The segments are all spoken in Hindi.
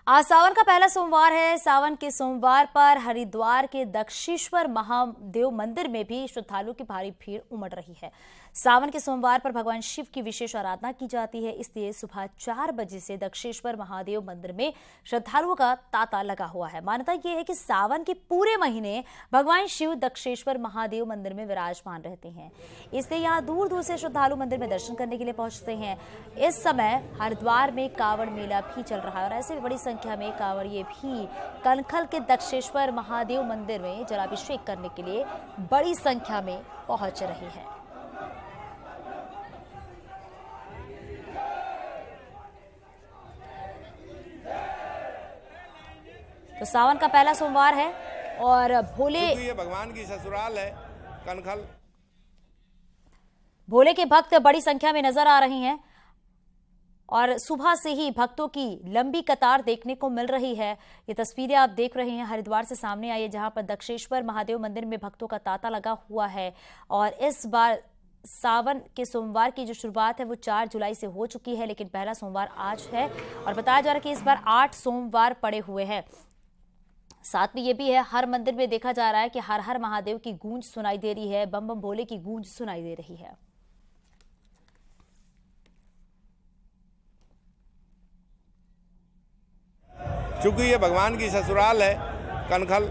आज सावन का पहला सोमवार है। सावन के सोमवार पर हरिद्वार के दक्षेश्वर महादेव मंदिर में भी श्रद्धालुओं की भारी भीड़ उमड़ रही है। सावन के सोमवार पर भगवान शिव की विशेष आराधना की जाती है, इसलिए सुबह 4 बजे से दक्षेश्वर महादेव मंदिर में श्रद्धालुओं का तांता लगा हुआ है। मान्यता यह है कि सावन के पूरे महीने भगवान शिव दक्षेश्वर महादेव मंदिर में विराजमान रहते हैं, इसलिए यहाँ दूर दूर से श्रद्धालु मंदिर में दर्शन करने के लिए पहुंचते हैं। इस समय हरिद्वार में कांवड़ मेला भी चल रहा है और ऐसे बड़ी संख्या में कांवड़िए भी कनखल के दक्षेश्वर महादेव मंदिर में जलाभिषेक करने के लिए बड़ी संख्या में पहुंच रहे हैं। तो सावन का पहला सोमवार है और ये भगवान की ससुराल है कनखल। भोले के भक्त बड़ी संख्या में नजर आ रहे हैं और सुबह से ही भक्तों की लंबी कतार देखने को मिल रही है। ये तस्वीरें आप देख रहे हैं हरिद्वार से सामने आई है, जहां पर दक्षेश्वर महादेव मंदिर में भक्तों का तांता लगा हुआ है। और इस बार सावन के सोमवार की जो शुरुआत है वो 4 जुलाई से हो चुकी है, लेकिन पहला सोमवार आज है और बताया जा रहा है कि इस बार 8 सोमवार पड़े हुए हैं। साथ में ये भी है, हर मंदिर में देखा जा रहा है कि हर हर महादेव की गूंज सुनाई दे रही है, बम बम भोले की गूंज सुनाई दे रही है। चूंकि ये भगवान की ससुराल है कनखल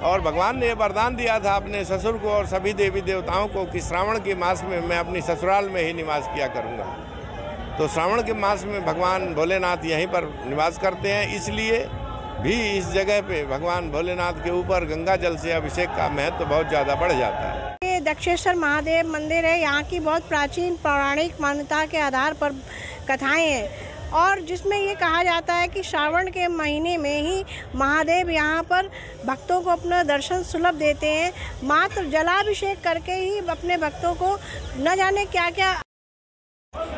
और भगवान ने वरदान दिया था अपने ससुर को और सभी देवी देवताओं को कि श्रावण के मास में मैं अपनी ससुराल में ही निवास किया करूंगा। तो श्रावण के मास में भगवान भोलेनाथ यहीं पर निवास करते हैं, इसलिए भी इस जगह पे भगवान भोलेनाथ के ऊपर गंगा जल से अभिषेक का महत्व बहुत ज़्यादा बढ़ जाता है। ये दक्षेश्वर महादेव मंदिर है, यहाँ की बहुत प्राचीन पौराणिक मान्यता के आधार पर कथाएं हैं और जिसमें ये कहा जाता है कि श्रावण के महीने में ही महादेव यहाँ पर भक्तों को अपना दर्शन सुलभ देते हैं। मात्र जलाभिषेक करके ही अपने भक्तों को न जाने क्या क्या।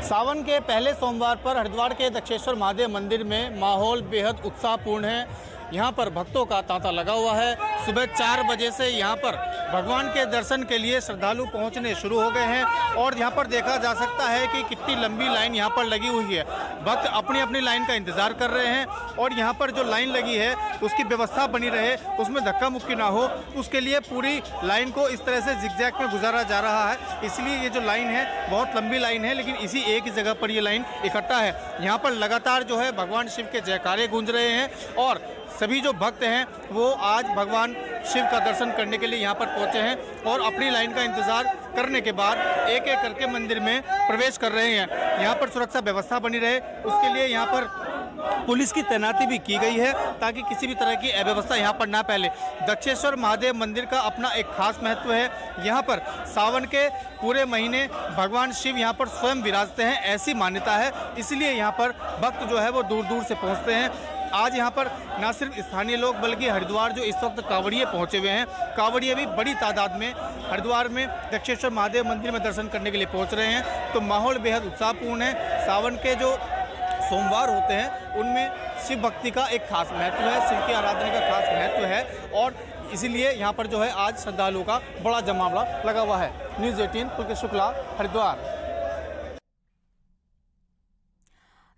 सावन के पहले सोमवार पर हरिद्वार के दक्षेश्वर महादेव मंदिर में माहौल बेहद उत्साहपूर्ण है। यहाँ पर भक्तों का तांता लगा हुआ है। सुबह 4 बजे से यहाँ पर भगवान के दर्शन के लिए श्रद्धालु पहुँचने शुरू हो गए हैं और यहाँ पर देखा जा सकता है कि कितनी लंबी लाइन यहाँ पर लगी हुई है। भक्त अपनी अपनी लाइन का इंतजार कर रहे हैं और यहाँ पर जो लाइन लगी है उसकी व्यवस्था बनी रहे, उसमें धक्का मुक्की ना हो, उसके लिए पूरी लाइन को इस तरह से जिगजैग में गुजारा जा रहा है। इसलिए ये जो लाइन है बहुत लंबी लाइन है, लेकिन इसी एक ही जगह पर ये लाइन इकट्ठा है। यहाँ पर लगातार जो है भगवान शिव के जयकारे गूंज रहे हैं और सभी जो भक्त हैं वो आज भगवान शिव का दर्शन करने के लिए यहाँ पर पहुँचे हैं और अपनी लाइन का इंतज़ार करने के बाद एक एक करके मंदिर में प्रवेश कर रहे हैं। यहाँ पर सुरक्षा व्यवस्था बनी रहे, उसके लिए यहाँ पर पुलिस की तैनाती भी की गई है ताकि किसी भी तरह की अव्यवस्था यहाँ पर ना फैले। दक्षेश्वर महादेव मंदिर का अपना एक खास महत्व है। यहाँ पर सावन के पूरे महीने भगवान शिव यहाँ पर स्वयं विराजते हैं, ऐसी मान्यता है, इसलिए यहाँ पर भक्त जो है वो दूर दूर से पहुँचते हैं। आज यहाँ पर न सिर्फ स्थानीय लोग बल्कि हरिद्वार जो इस वक्त कांवड़िए पहुँचे हुए हैं, कांवड़िए भी बड़ी तादाद में हरिद्वार में दक्षेश्वर महादेव मंदिर में दर्शन करने के लिए पहुँच रहे हैं। तो माहौल बेहद उत्साहपूर्ण है। सावन के जो सोमवार होते हैं उनमें शिव भक्ति का एक खास महत्व है, शिव की आराधना का खास महत्व है और इसीलिए यहाँ पर जो है आज श्रद्धालुओं का बड़ा जमावड़ा लगा हुआ है। न्यूज़ 18 पुलकेश शुक्ला, हरिद्वार।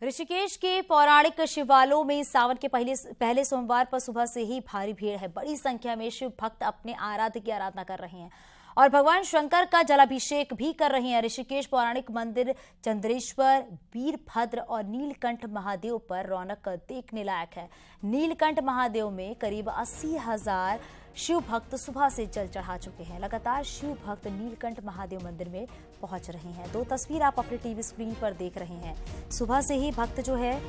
ऋषिकेश के पौराणिक शिवालयों में सावन के पहले सोमवार पर सुबह से ही भारी भीड़ है। बड़ी संख्या में शिव भक्त अपने आराध्य की आराधना कर रहे हैं और भगवान शंकर का जलाभिषेक भी कर रहे हैं। ऋषिकेश पौराणिक मंदिर चंद्रेश्वर, वीरभद्र और नीलकंठ महादेव पर रौनक देखने लायक है। नीलकंठ महादेव में करीब 80,000 शिव भक्त सुबह से जल चढ़ा चुके हैं। लगातार शिव भक्त नीलकंठ महादेव मंदिर में पहुंच रहे हैं। 2 तस्वीर आप अपने टीवी स्क्रीन पर देख रहे हैं। सुबह से ही भक्त जो है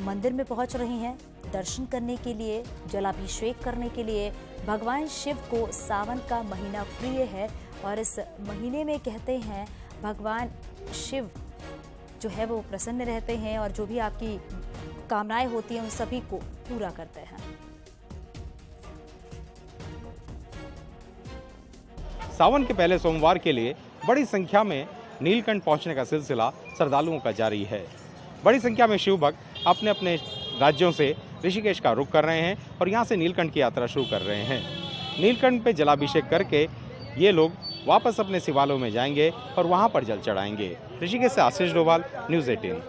मंदिर में पहुंच रहे हैं दर्शन करने के लिए, जलाभिषेक करने के लिए। भगवान शिव को सावन का महीना प्रिय है और इस महीने में कहते हैं भगवान शिव जो है वो प्रसन्न रहते हैं और जो भी आपकी कामनाएं होती हैं उन सभी को पूरा करते हैं। सावन के पहले सोमवार के लिए बड़ी संख्या में नीलकंठ पहुंचने का सिलसिला श्रद्धालुओं का जारी है। बड़ी संख्या में शिव भक्त अपने अपने राज्यों से ऋषिकेश का रुख कर रहे हैं और यहाँ से नीलकंठ की यात्रा शुरू कर रहे हैं। नीलकंठ पे जलाभिषेक करके ये लोग वापस अपने शिवालयों में जाएंगे और वहाँ पर जल चढ़ाएंगे। ऋषिकेश से आशीष डोभाल, न्यूज़ 18।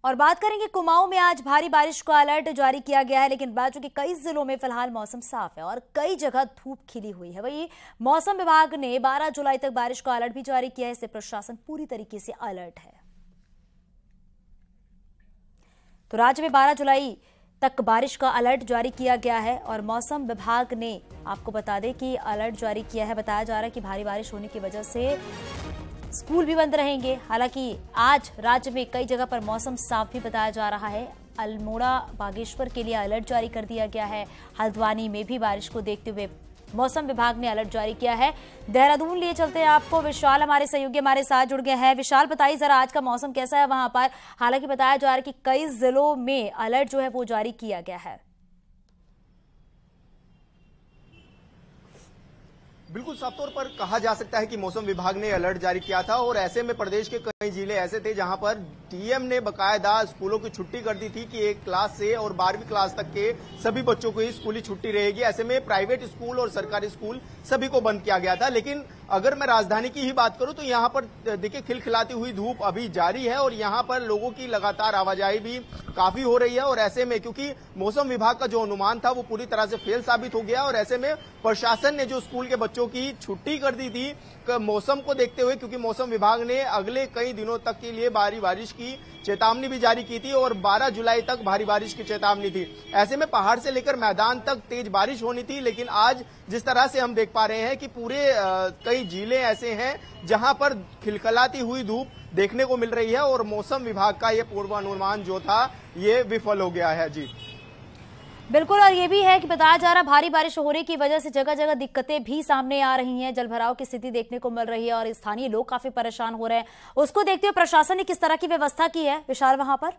और बात करेंगे कुमाऊं में आज भारी बारिश का अलर्ट जारी किया गया है, लेकिन राज्य के कई जिलों में फिलहाल मौसम साफ है और कई जगह धूप खिली हुई है। वहीं मौसम विभाग ने 12 जुलाई तक बारिश का अलर्ट भी जारी किया है। इससे प्रशासन पूरी तरीके से अलर्ट है। तो राज्य में 12 जुलाई तक बारिश का अलर्ट जारी किया गया है और मौसम विभाग ने आपको बता दें कि अलर्ट जारी किया है। बताया जा रहा है कि भारी बारिश होने की वजह से स्कूल भी बंद रहेंगे। हालांकि आज राज्य में कई जगह पर मौसम साफ भी बताया जा रहा है। अल्मोड़ा बागेश्वर के लिए अलर्ट जारी कर दिया गया है। हल्द्वानी में भी बारिश को देखते हुए मौसम विभाग ने अलर्ट जारी किया है। देहरादून लिए चलते हैं आपको। विशाल हमारे सहयोगी हमारे साथ जुड़ गए हैं। विशाल, बताइए जरा आज का मौसम कैसा है वहां पर। हालांकि बताया जा रहा है कि कई जिलों में अलर्ट जो है वो जारी किया गया है। बिल्कुल साफ तौर पर कहा जा सकता है कि मौसम विभाग ने अलर्ट जारी किया था और ऐसे में प्रदेश के कई जिले ऐसे थे जहां पर डीएम ने बकायदा स्कूलों की छुट्टी कर दी थी कि 1 क्लास से और 12वीं क्लास तक के सभी बच्चों को ही स्कूली छुट्टी रहेगी। ऐसे में प्राइवेट स्कूल और सरकारी स्कूल सभी को बंद किया गया था। लेकिन अगर मैं राजधानी की ही बात करूं तो यहाँ पर देखिए खिलखिलाती हुई धूप अभी जारी है और यहाँ पर लोगों की लगातार आवाजाही भी काफी हो रही है। और ऐसे में क्योंकि मौसम विभाग का जो अनुमान था वो पूरी तरह से फेल साबित हो गया और ऐसे में प्रशासन ने जो स्कूल के बच्चों की छुट्टी कर दी थी मौसम को देखते हुए, क्योंकि मौसम विभाग ने अगले कई दिनों तक के लिए भारी बारिश की चेतावनी भी जारी की थी और 12 जुलाई तक भारी बारिश की चेतावनी थी। ऐसे में पहाड़ से लेकर मैदान तक तेज बारिश होनी थी। लेकिन आज जिस तरह से हम देख पा रहे हैं कि पूरे कई जिले ऐसे हैं जहां पर खिलखिलाती हुई धूप देखने को मिल रही है और मौसम विभाग का ये पूर्वानुमान जो था ये विफल हो गया है। जी बिल्कुल, और ये भी है कि बताया जा रहा है भारी बारिश होने की वजह से जगह जगह दिक्कतें भी सामने आ रही हैं। जलभराव की स्थिति देखने को मिल रही है और स्थानीय लोग काफी परेशान हो रहे हैं। उसको देखते हुए प्रशासन ने किस तरह की व्यवस्था की है विशाल वहां पर?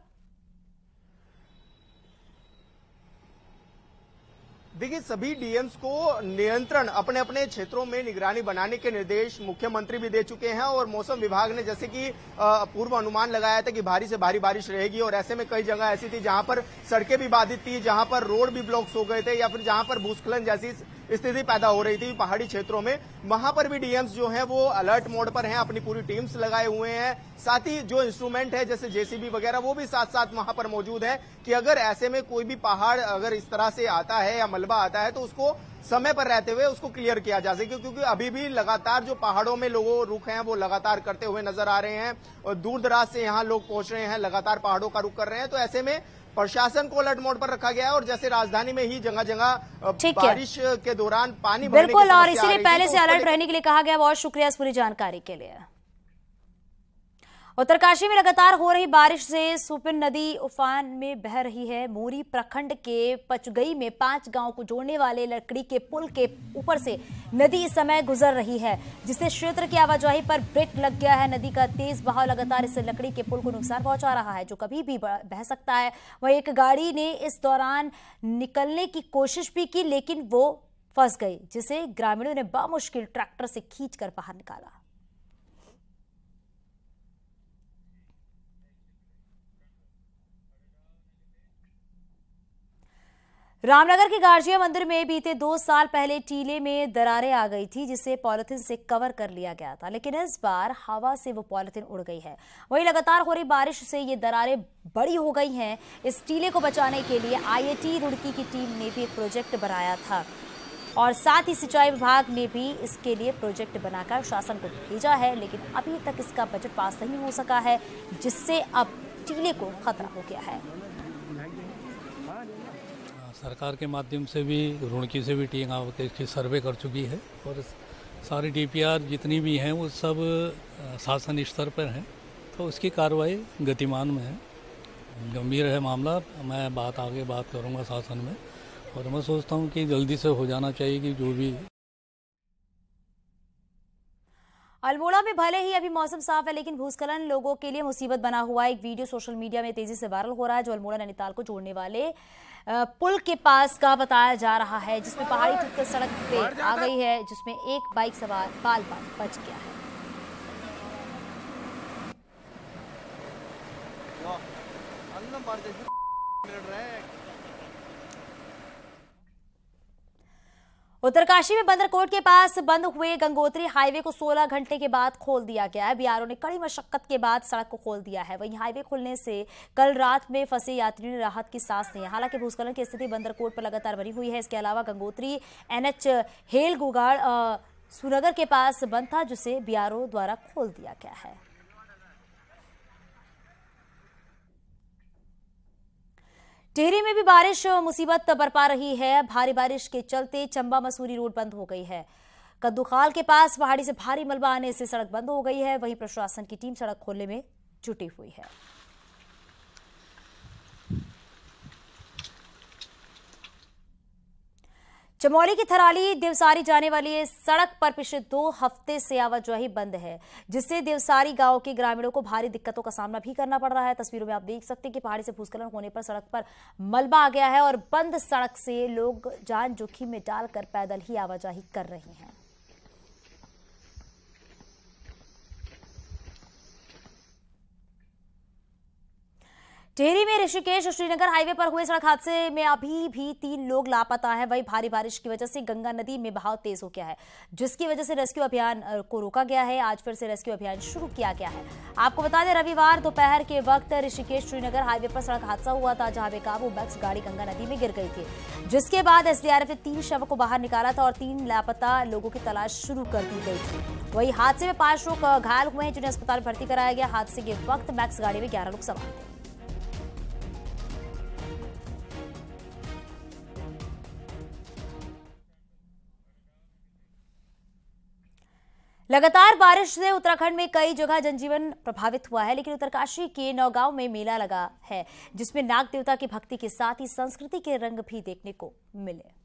देखिए सभी डीएम्स को नियंत्रण अपने अपने क्षेत्रों में निगरानी बनाने के निर्देश मुख्यमंत्री भी दे चुके हैं और मौसम विभाग ने जैसे कि पूर्व अनुमान लगाया था कि भारी से भारी बारिश रहेगी और ऐसे में कई जगह ऐसी थी जहां पर सड़कें भी बाधित थी, जहां पर रोड भी ब्लॉक्स हो गए थे या फिर जहां पर भूस्खलन जैसी स्थिति पैदा हो रही थी पहाड़ी क्षेत्रों में। वहां पर भी डीएम्स जो हैं वो अलर्ट मोड पर हैं, अपनी पूरी टीम्स लगाए हुए हैं। साथ ही जो इंस्ट्रूमेंट है जैसे जेसीबी वगैरह वो भी साथ साथ वहां पर मौजूद है कि अगर ऐसे में कोई भी पहाड़ अगर इस तरह से आता है या मलबा आता है तो उसको समय पर रहते हुए उसको क्लियर किया जा सके, क्योंकि अभी भी लगातार जो पहाड़ों में लोगों रुख हैं वो लगातार करते हुए नजर आ रहे हैं और दूर दराज से यहाँ लोग पहुंच रहे हैं, लगातार पहाड़ों का रुख कर रहे हैं। तो ऐसे में प्रशासन को अलर्ट मोड पर रखा गया है और जैसे राजधानी में ही जगह जगह बारिश के दौरान पानी भरने की बिल्कुल, और समस्या इसीलिए पहले से अलर्ट तो रहने के लिए कहा गया। बहुत शुक्रिया इस पूरी जानकारी के लिए। उत्तरकाशी में लगातार हो रही बारिश से सुपिन नदी उफान में बह रही है। मोरी प्रखंड के पचगई में 5 गांव को जोड़ने वाले लकड़ी के पुल के ऊपर से नदी इस समय गुजर रही है, जिससे क्षेत्र की आवाजाही पर ब्रेक लग गया है। नदी का तेज बहाव लगातार इस लकड़ी के पुल को नुकसान पहुंचा रहा है जो कभी भी बह सकता है। वहीं एक गाड़ी ने इस दौरान निकलने की कोशिश भी की लेकिन वो फंस गई, जिसे ग्रामीणों ने बामुश्किल ट्रैक्टर से खींचकर बाहर निकाला। रामनगर के गार्जिया मंदिर में बीते 2 साल पहले टीले में दरारें आ गई थी, जिसे पॉलिथीन से कवर कर लिया गया था, लेकिन इस बार हवा से वो पॉलिथीन उड़ गई है। वहीं लगातार हो रही बारिश से ये दरारें बड़ी हो गई हैं। इस टीले को बचाने के लिए आईआईटी रुड़की की टीम ने भी एक प्रोजेक्ट बनाया था और साथ ही सिंचाई विभाग ने भी इसके लिए प्रोजेक्ट बनाकर शासन को भेजा है, लेकिन अभी तक इसका बजट पास नहीं हो सका है, जिससे अब टीले को खतरा हो गया है। सरकार के माध्यम से भी रुड़की से भी टीम आकर इसकी सर्वे कर चुकी है और सारी डीपीआर जितनी भी हैं वो सब शासन स्तर पर हैं, तो उसकी कार्रवाई गतिमान में है। गंभीर है मामला, मैं आगे बात करूंगा शासन में और मैं सोचता हूं कि जल्दी से हो जाना चाहिए कि जो भी। अल्मोड़ा में भले ही अभी मौसम साफ है लेकिन भूस्खलन लोगों के लिए मुसीबत बना हुआ है। एक वीडियो सोशल मीडिया में तेजी से वायरल हो रहा है जो अल्मोड़ा नैनीताल को जोड़ने वाले पुल के पास का बताया जा रहा है, जिसमें पहाड़ी टूटकर सड़क पे आ गई है, जिसमें एक बाइक सवार बाल बच गया है। उत्तरकाशी में बंदरकोट के पास बंद हुए गंगोत्री हाईवे को 16 घंटे के बाद खोल दिया गया है। बीआरओ ने कड़ी मशक्कत के बाद सड़क को खोल दिया है। वहीं हाईवे खुलने से कल रात में फंसे यात्रियों ने राहत की सांस ली है। हालांकि भूस्खलन की स्थिति बंदरकोट पर लगातार बनी हुई है। इसके अलावा गंगोत्री NH हेल गुगाड़ सुनगर के पास बंद था, जिसे बीआरओ द्वारा खोल दिया गया है। टिहरी में भी बारिश मुसीबत बरपा रही है। भारी बारिश के चलते चंबा मसूरी रोड बंद हो गई है। कद्दूखाल के पास पहाड़ी से भारी मलबा आने से सड़क बंद हो गई है। वहीं प्रशासन की टीम सड़क खोलने में जुटी हुई है। चमोली की थराली देवसारी जाने वाली सड़क पर पिछले 2 हफ्ते से आवाजाही बंद है, जिससे देवसारी गांव के ग्रामीणों को भारी दिक्कतों का सामना भी करना पड़ रहा है। तस्वीरों में आप देख सकते हैं कि पहाड़ी से भूस्खलन होने पर सड़क पर मलबा आ गया है और बंद सड़क से लोग जान जोखिम में डालकर पैदल ही आवाजाही कर रहे हैं। टिहरी में ऋषिकेश श्रीनगर हाईवे पर हुए सड़क हादसे में अभी भी 3 लोग लापता है। वहीं भारी बारिश की वजह से गंगा नदी में बहाव तेज हो गया है, जिसकी वजह से रेस्क्यू अभियान को रोका गया है। आज फिर से रेस्क्यू अभियान शुरू किया गया है। आपको बता दें, रविवार दोपहर के वक्त ऋषिकेश श्रीनगर हाईवे पर सड़क हादसा हुआ था, जहां बेकाबू मैक्स गाड़ी गंगा नदी में गिर गई थी, जिसके बाद SDRF ने 3 शवों को बाहर निकाला था और 3 लापता लोगों की तलाश शुरू कर दी गई थी। वहीं हादसे में 5 लोग घायल हुए हैं, जिन्हें अस्पताल भर्ती कराया गया। हादसे के वक्त मैक्स गाड़ी में 11 लोग सवार थे। लगातार बारिश से उत्तराखंड में कई जगह जनजीवन प्रभावित हुआ है, लेकिन उत्तरकाशी के नौगांव में मेला लगा है, जिसमें नाग देवता की भक्ति के साथ ही संस्कृति के रंग भी देखने को मिले।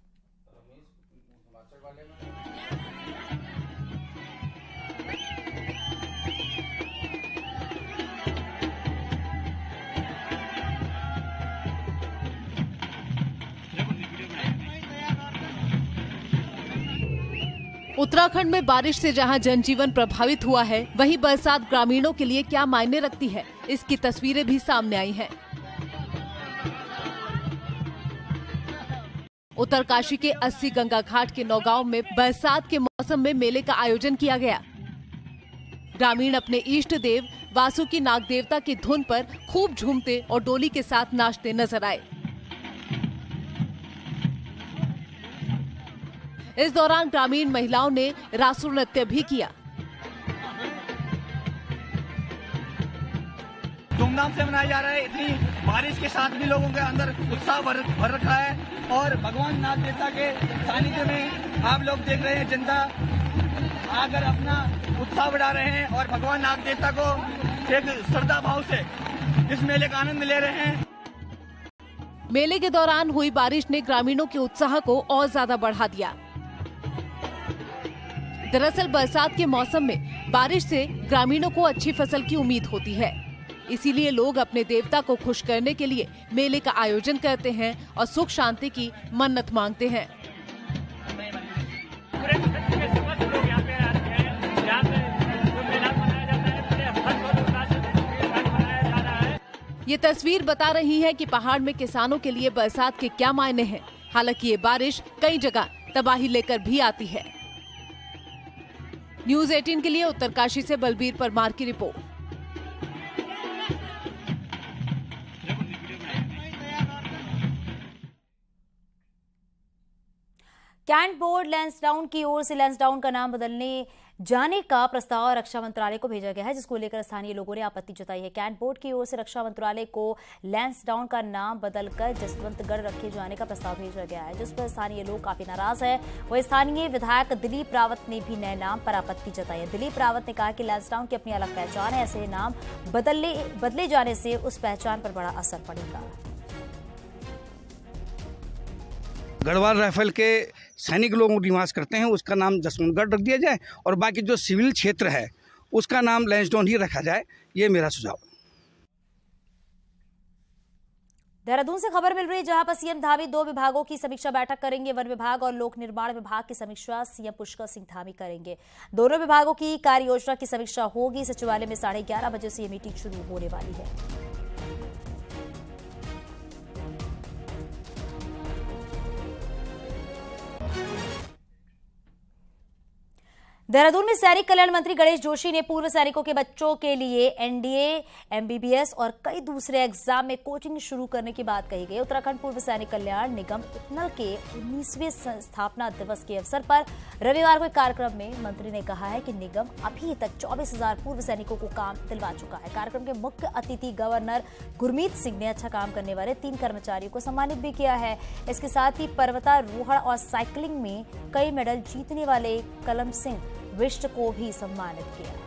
उत्तराखंड में बारिश से जहां जनजीवन प्रभावित हुआ है, वहीं बरसात ग्रामीणों के लिए क्या मायने रखती है, इसकी तस्वीरें भी सामने आई हैं। उत्तरकाशी के 80 गंगा घाट के नौगांव में बरसात के मौसम में मेले का आयोजन किया गया। ग्रामीण अपने इष्ट देव वासुकी नाग देवता की धुन पर खूब झूमते और डोली के साथ नाचते नजर आए। इस दौरान ग्रामीण महिलाओं ने रासु नृत्य भी किया। धूमधाम से मनाया जा रहा है। इतनी बारिश के साथ भी लोगों के अंदर उत्साह भर रखा है और भगवान नाग देवता के सानिध्य में आप लोग देख रहे हैं, जनता आकर अपना उत्साह बढ़ा रहे हैं और भगवान नाग देवता को एक श्रद्धा भाव से इस मेले का आनंद ले रहे हैं। मेले के दौरान हुई बारिश ने ग्रामीणों के उत्साह को और ज्यादा बढ़ा दिया। दरअसल बरसात के मौसम में बारिश से ग्रामीणों को अच्छी फसल की उम्मीद होती है, इसीलिए लोग अपने देवता को खुश करने के लिए मेले का आयोजन करते हैं और सुख शांति की मन्नत मांगते हैं। ये तस्वीर बता रही है कि पहाड़ में किसानों के लिए बरसात के क्या मायने हैं। हालांकि ये बारिश कई जगह तबाही लेकर भी आती है। न्यूज़ 18 के लिए उत्तरकाशी से बलबीर परमार की रिपोर्ट। कैंट बोर्ड लैंसडाउन की ओर से लैंसडाउन का नाम बदलने जाने का प्रस्ताव रक्षा मंत्रालय को भेजा गया है, जिसको लेकर स्थानीय लोगों ने आपत्ति जताई है। कैंट बोर्ड की ओर से रक्षा मंत्रालय को लैंसडाउन का नाम बदलकर जसवंतगढ़ रखे जाने का प्रस्ताव भेजा गया है, जिस पर स्थानीय लोग काफी नाराज है। वही स्थानीय विधायक दिलीप रावत ने भी नए नाम पर आपत्ति जताई है। दिलीप रावत ने कहा कि लैंसडाउन की अपनी अलग पहचान है, ऐसे नाम बदले जाने से उस पहचान पर बड़ा असर पड़ेगा। गढ़वाल राइफल के सैनिक लोग निवास करते हैं, उसका नाम जसवंतगढ़ रख दिया जाए और बाकी जो सिविल क्षेत्र है उसका नाम लैंसडाउन ही रखा जाए, ये मेरा सुझाव। देहरादून से खबर मिल रही है, जहां पर सीएम धामी 2 विभागों की समीक्षा बैठक करेंगे। वन विभाग और लोक निर्माण विभाग की समीक्षा सीएम पुष्कर सिंह धामी करेंगे। दोनों विभागों की कार्य योजना की समीक्षा होगी। सचिवालय में 11:30 बजे से ये मीटिंग शुरू होने वाली है। देहरादून में सैनिक कल्याण मंत्री गणेश जोशी ने पूर्व सैनिकों के बच्चों के लिए एनडीए, एमबीबीएस और कई दूसरे एग्जाम में कोचिंग शुरू करने की बात कही गई। उत्तराखंड पूर्व सैनिक कल्याण निगम उपनल के 19वें स्थापना दिवस के अवसर पर रविवार को एक कार्यक्रम में मंत्री ने कहा है कि निगम अभी तक 24,000 पूर्व सैनिकों को काम दिलवा चुका है। कार्यक्रम के मुख्य अतिथि गवर्नर गुरमीत सिंह ने अच्छा काम करने वाले 3 कर्मचारियों को सम्मानित भी किया है। इसके साथ ही पर्वतारोहण और साइकिलिंग में कई मेडल जीतने वाले कलम सिंह विष्ट को भी सम्मानित किया।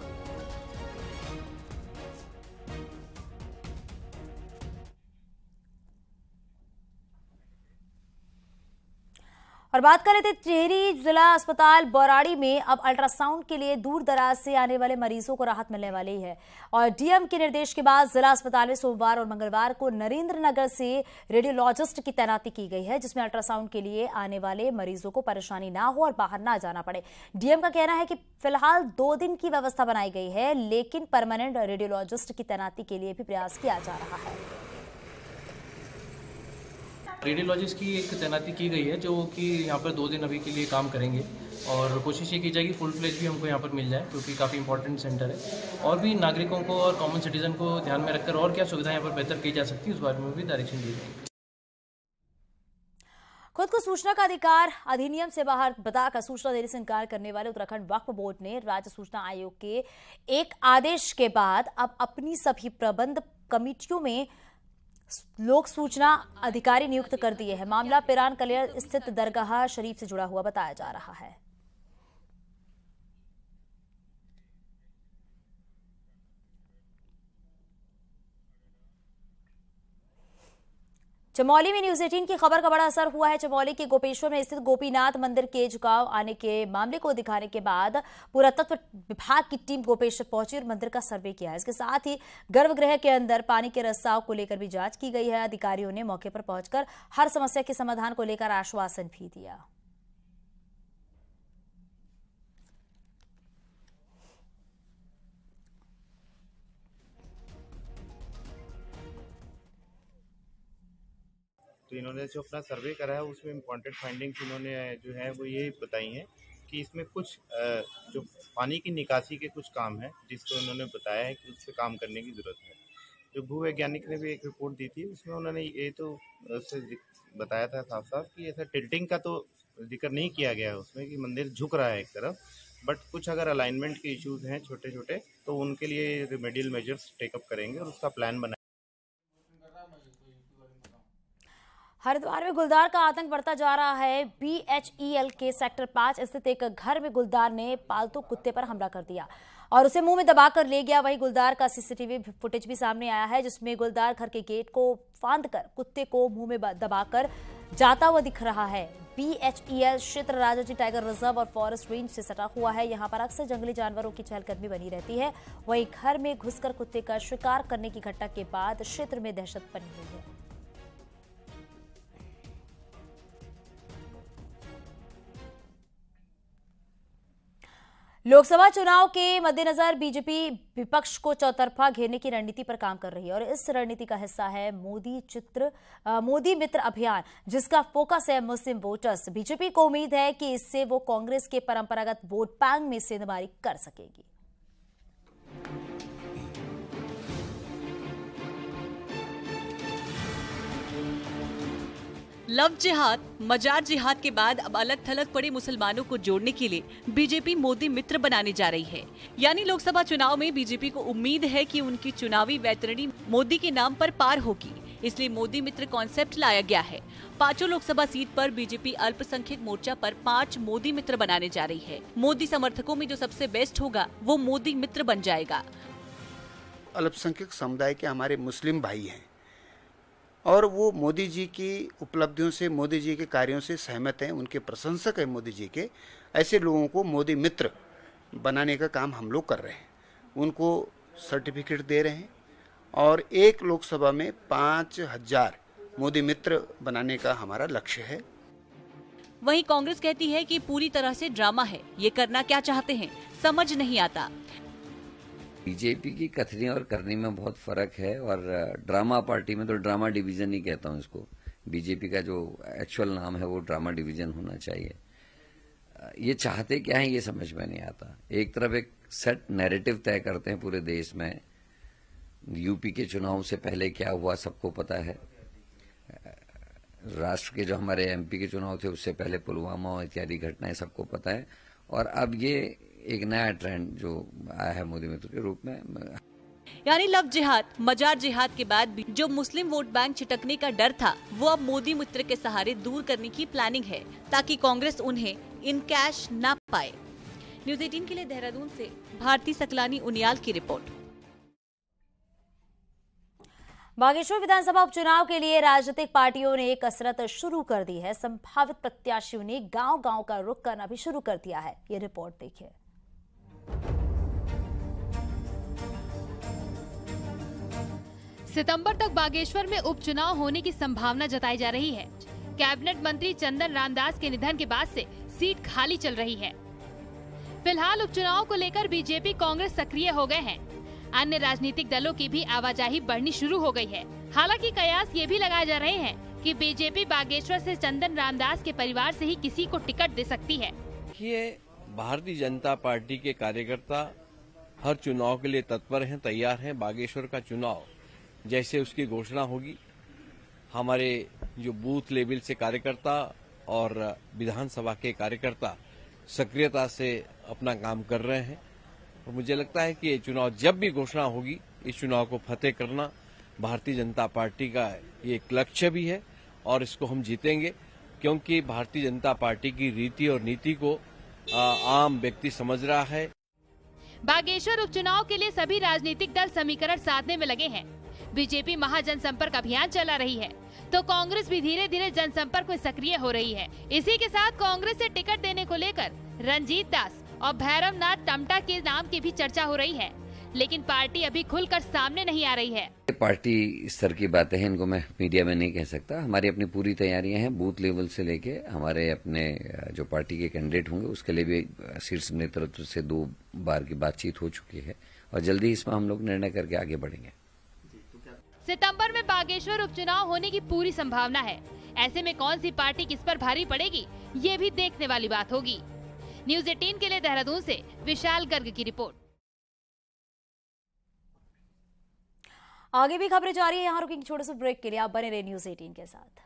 और बात कर रहे थे टिहरी जिला अस्पताल बौराड़ी में अब अल्ट्रासाउंड के लिए दूर दराज से आने वाले मरीजों को राहत मिलने वाली है। और डीएम के निर्देश के बाद जिला अस्पताल में सोमवार और मंगलवार को नरेंद्रनगर से रेडियोलॉजिस्ट की तैनाती की गई है, जिसमें अल्ट्रासाउंड के लिए आने वाले मरीजों को परेशानी ना हो और बाहर ना जाना पड़े। डीएम का कहना है कि फिलहाल 2 दिन की व्यवस्था बनाई गई है, लेकिन परमानेंट रेडियोलॉजिस्ट की तैनाती के लिए भी प्रयास किया जा रहा है। रेडियोलॉजिस्ट की एक तैनाती की गई है जो कि यहाँ पर 2 दिन अभी के लिए काम करेंगे और कोशिश ये की जाएगी फुल फ्लेज भी हमको यहाँ पर मिल जाए, क्योंकि काफ़ी इंपॉर्टेंट सेंटर है। और भी नागरिकों को और कॉमन सिटीजन को ध्यान में रखकर और क्या सुविधाएं यहाँ पर बेहतर की जा सकती है, उस बारे में भी डायरेक्शन दी जाएगी। खुद को सूचना का अधिकार अधिनियम से बाहर बताकर सूचना देने से इनकार करने वाले उत्तराखंड वक्फ बोर्ड ने राज्य सूचना आयोग के एक आदेश के बाद अब अपनी सभी प्रबंध कमेटियों में लोक सूचना अधिकारी नियुक्त कर दिए हैं। मामला पिरान कलियर स्थित दरगाह शरीफ से जुड़ा हुआ बताया जा रहा है। चमोली में न्यूज 18 की खबर का बड़ा असर हुआ है। चमोली के गोपेश्वर में स्थित गोपीनाथ मंदिर के झुकाव आने के मामले को दिखाने के बाद पुरातत्व विभाग की टीम गोपेश्वर पहुंची और मंदिर का सर्वे किया है। इसके साथ ही गर्भगृह के अंदर पानी के रसाव को लेकर भी जांच की गई है। अधिकारियों ने मौके पर पहुंचकर हर समस्या के समाधान को लेकर आश्वासन भी दिया। तो इन्होंने जो अपना सर्वे करा है उसमें इम्पॉर्टेंट फाइंडिंग्स इन्होंने जो है वो ये बताई हैं कि इसमें कुछ जो पानी की निकासी के कुछ काम है, जिसको इन्होंने बताया है कि उस पर काम करने की ज़रूरत है। जो भूवैज्ञानिक ने भी एक रिपोर्ट दी थी उसमें उन्होंने ये तो उससे बताया था साफ साफ कि ऐसा टिल्टिंग का तो जिक्र नहीं किया गया है उसमें कि मंदिर झुक रहा है एक तरफ, बट कुछ अगर अलाइनमेंट के इश्यूज़ हैं छोटे छोटे तो उनके लिए रिमेडियल मेजर्स टेकअप करेंगे और उसका प्लान बना। हरिद्वार में गुलदार का आतंक बढ़ता जा रहा है। BHEL के सेक्टर 5 स्थित एक घर में गुलदार ने पालतू कुत्ते पर हमला कर दिया और उसे मुंह में दबाकर ले गया। वहीं गुलदार का सीसीटीवी फुटेज भी सामने आया है, जिसमें गुलदार घर के गेट को फांदकर कुत्ते को मुंह में दबाकर जाता हुआ दिख रहा है। BHEL क्षेत्र राजाजी टाइगर रिजर्व और फॉरेस्ट रेंज से सटा हुआ है। यहाँ पर अक्सर जंगली जानवरों की चहलकदमी बनी रहती है। वहीं घर में घुसकर कुत्ते का शिकार करने की घटना के बाद क्षेत्र में दहशत बनी हुई है। लोकसभा चुनाव के मद्देनजर बीजेपी विपक्ष को चौतरफा घेरने की रणनीति पर काम कर रही है और इस रणनीति का हिस्सा है मोदी मित्र अभियान, जिसका फोकस है मुस्लिम वोटर्स। बीजेपी को उम्मीद है कि इससे वो कांग्रेस के परंपरागत वोट बैंक में सेंधमारी कर सकेगी। लव जिहाद, मजार जिहाद के बाद अब अलग थलग पड़े मुसलमानों को जोड़ने के लिए बीजेपी मोदी मित्र बनाने जा रही है। यानी लोकसभा चुनाव में बीजेपी को उम्मीद है कि उनकी चुनावी वैतरणी मोदी के नाम पर पार होगी, इसलिए मोदी मित्र कॉन्सेप्ट लाया गया है। 5 लोकसभा सीट पर बीजेपी अल्पसंख्यक मोर्चा पर 5 मोदी मित्र बनाने जा रही है। मोदी समर्थकों में जो सबसे बेस्ट होगा वो मोदी मित्र बन जाएगा। अल्पसंख्यक समुदाय के हमारे मुस्लिम भाई हैं और वो मोदी जी की उपलब्धियों से, मोदी जी के कार्यों से सहमत हैं, उनके प्रशंसक हैं मोदी जी के। ऐसे लोगों को मोदी मित्र बनाने का काम हम लोग कर रहे हैं, उनको सर्टिफिकेट दे रहे हैं और एक लोकसभा में 5000 मोदी मित्र बनाने का हमारा लक्ष्य है। वहीं कांग्रेस कहती है कि पूरी तरह से ड्रामा है, ये करना क्या चाहते हैं समझ नहीं आता। बीजेपी की कथनी और करनी में बहुत फर्क है और ड्रामा पार्टी में तो ड्रामा डिवीजन ही कहता हूं इसको। बीजेपी का जो एक्चुअल नाम है वो ड्रामा डिवीजन होना चाहिए। ये चाहते क्या है ये समझ में नहीं आता। एक तरफ एक सेट नैरेटिव तय करते हैं पूरे देश में, यूपी के चुनाव से पहले क्या हुआ सबको पता है, राष्ट्र के जो हमारे एमपी के चुनाव थे उससे पहले पुलवामा इत्यादि घटनाएं सबको पता है, और अब ये एक नया ट्रेंड जो आया है मोदी मित्र के रूप में। यानी लव जिहाद, मजार जिहाद के बाद भी जो मुस्लिम वोट बैंक छिटकने का डर था वो अब मोदी मित्र के सहारे दूर करने की प्लानिंग है, ताकि कांग्रेस उन्हें इन कैश ना पाए। न्यूज़ 18 के लिए देहरादून से भारती सकलानी उनियाल की रिपोर्ट। बागेश्वर विधानसभा उपचुनाव के लिए राजनीतिक पार्टियों ने कसरत शुरू कर दी है। संभावित प्रत्याशियों ने गांव-गांव का रुख करना भी शुरू कर दिया है। ये रिपोर्ट देखिए। सितंबर तक बागेश्वर में उपचुनाव होने की संभावना जताई जा रही है। कैबिनेट मंत्री चंदन रामदास के निधन के बाद से सीट खाली चल रही है। फिलहाल उपचुनाव को लेकर बीजेपी कांग्रेस सक्रिय हो गए हैं। अन्य राजनीतिक दलों की भी आवाजाही बढ़नी शुरू हो गई है। हालांकि कयास ये भी लगाए जा रहे हैं कि बीजेपी बागेश्वर से चंदन रामदास के परिवार से ही किसी को टिकट दे सकती है। ये भारतीय जनता पार्टी के कार्यकर्ता हर चुनाव के लिए तत्पर हैं, तैयार हैं। बागेश्वर का चुनाव जैसे उसकी घोषणा होगी, हमारे जो बूथ लेवल से कार्यकर्ता और विधानसभा के कार्यकर्ता सक्रियता से अपना काम कर रहे हैं। और मुझे लगता है कि ये चुनाव जब भी घोषणा होगी, इस चुनाव को फतेह करना भारतीय जनता पार्टी का ये एक लक्ष्य भी है और इसको हम जीतेंगे, क्योंकि भारतीय जनता पार्टी की रीति और नीति को आम व्यक्ति समझ रहा है। बागेश्वर उपचुनाव के लिए सभी राजनीतिक दल समीकरण साधने में लगे हैं। बीजेपी महाजनसंपर्क अभियान चला रही है, तो कांग्रेस भी धीरे धीरे जनसंपर्क में सक्रिय हो रही है। इसी के साथ कांग्रेस से टिकट देने को लेकर रणजीत दास और भैरवनाथ टमटा के नाम की भी चर्चा हो रही है, लेकिन पार्टी अभी खुलकर सामने नहीं आ रही है। पार्टी स्तर की बातें हैं, इनको मैं मीडिया में नहीं कह सकता। हमारी अपनी पूरी तैयारियां हैं, बूथ लेवल से लेके हमारे अपने जो पार्टी के कैंडिडेट होंगे उसके लिए भी शीर्ष नेतृत्व से 2 बार की बातचीत हो चुकी है और जल्दी इसमें हम लोग निर्णय करके आगे बढ़ेंगे। सितंबर में बागेश्वर उपचुनाव होने की पूरी संभावना है। ऐसे में कौन सी पार्टी किस पर भारी पड़ेगी, ये भी देखने वाली बात होगी। न्यूज़ 18 के लिए देहरादून से विशाल गर्ग की रिपोर्ट। आगे भी खबरें जारी है, यहाँ रुकेंगे छोटे से ब्रेक के लिए। आप बने रहे न्यूज़ 18 के साथ।